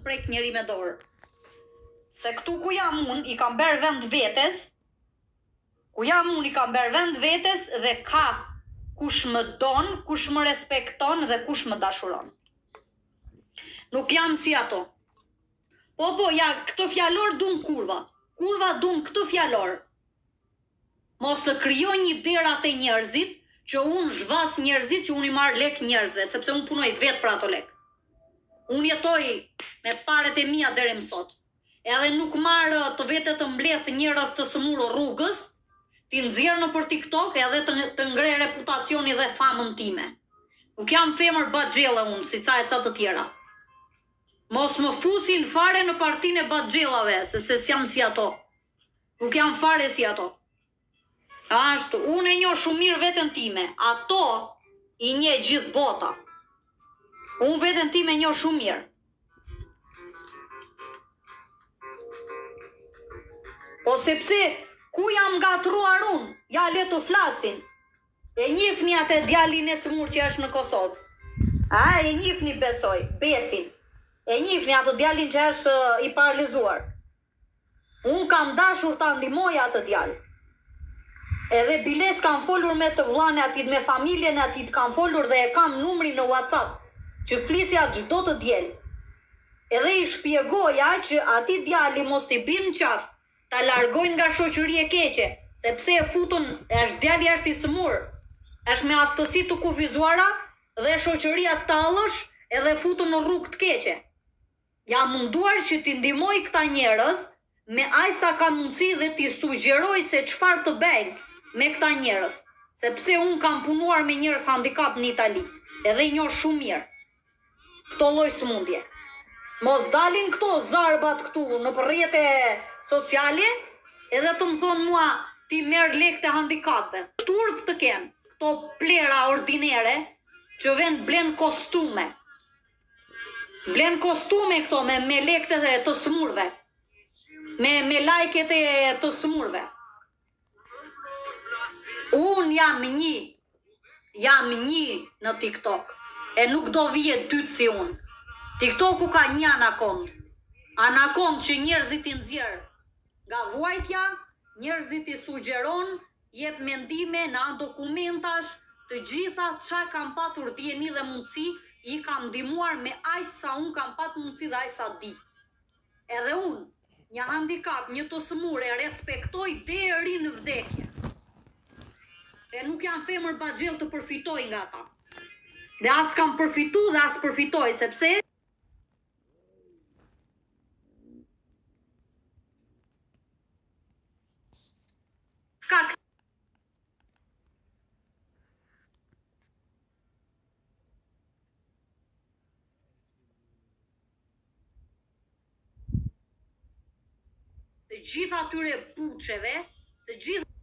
prek njeri me dorë. Se këtu ku jam unë, i kam berë vend vetes, dhe ka kush më don, kush më respekton dhe kush më dashuron. Nuk jam si ato. Po, ja, këtë fjalor dun kurva. Kurva dun këtë fjalor. Mos të krijoj një derat e njerëzit, që unë zhvas njerëzit, që unë i marr lek njerëzve, sepse unë punoj vetë për ato lek. Unë jetoj me paret e mia deri më sot. Edhe nuk marr të vete të mbledh njerëz të smurë rrugës, ti nxjerr nëpër TikTok edhe të ngre reputacioni dhe famën time. Nuk jam femër baxhella unë, si ca të tjera. Mos më fusin fare në partinë e baxhellave, sepse s'jam si ato. Nuk jam fare si ato. Ashtu, unë e njoh shumë mirë veten time. Ato i njeh gjithë bota. Unë veten time e njoh shumë mirë. Po sepse ku jam gatruar unë? Ja le të flasin. E njihni atë djalin e smur që është në Kosovë. E njihni besin. E njihni atë djalin që është i paralizuar. Unë kam dashur ta ndihmoj atë djalë. Edhe biles kam folur me të vllane atit, me familjen atit, kam folur dhe e kam numrin në WhatsApp, që flisja çdo të diel. Edhe i shpjegoja që ati djali mos t'i bin qaf, ta largojnë nga shoqëria e keqe, sepse e futun, djali është i smur, është me aftësi të kufizuara dhe shoqëria tallësh edhe futun në rrugë të keqe. Jam munduar që t'i ndihmoj këta njerëz me aq sa ka mundësi dhe t'i sugjeroj se çfarë të bëjnë me këta njerëz, sepse unë kam punuar me njerëz handikap në Itali, edhe i njoh shumë mirë këto lloj sëmundje. Mos dalin këto zarbat këtu në rrjete sociale, edhe të më thonë mua ti merr lekë të handikapëve. Turp të kem, këto plera ordinere që vend blen kostume. Blen kostume këto me lekët e të smurve. Me lajket e të smurve. Unë jam një në TikTok, e nuk do vijet dytë si unë. TikToku ka një anakond. Anakond që njerëzit i nxjerr nga vuajtja, njerëzit i sugjeron, jep mendime në dokumentash, të gjitha çfarë kam patur dieni dhe mundësi, i kam ndihmuar me aq sa unë kam patur mundësi dhe aq sa di. Edhe unë, një handikap, një të smur, e respektoj deri në vdekje. E nuk jam femër baxhell të përfitoj nga ata. Dhe as kam përfitu dhe as përfitoj, sepse të gjitha atyre buçeve, të gjitha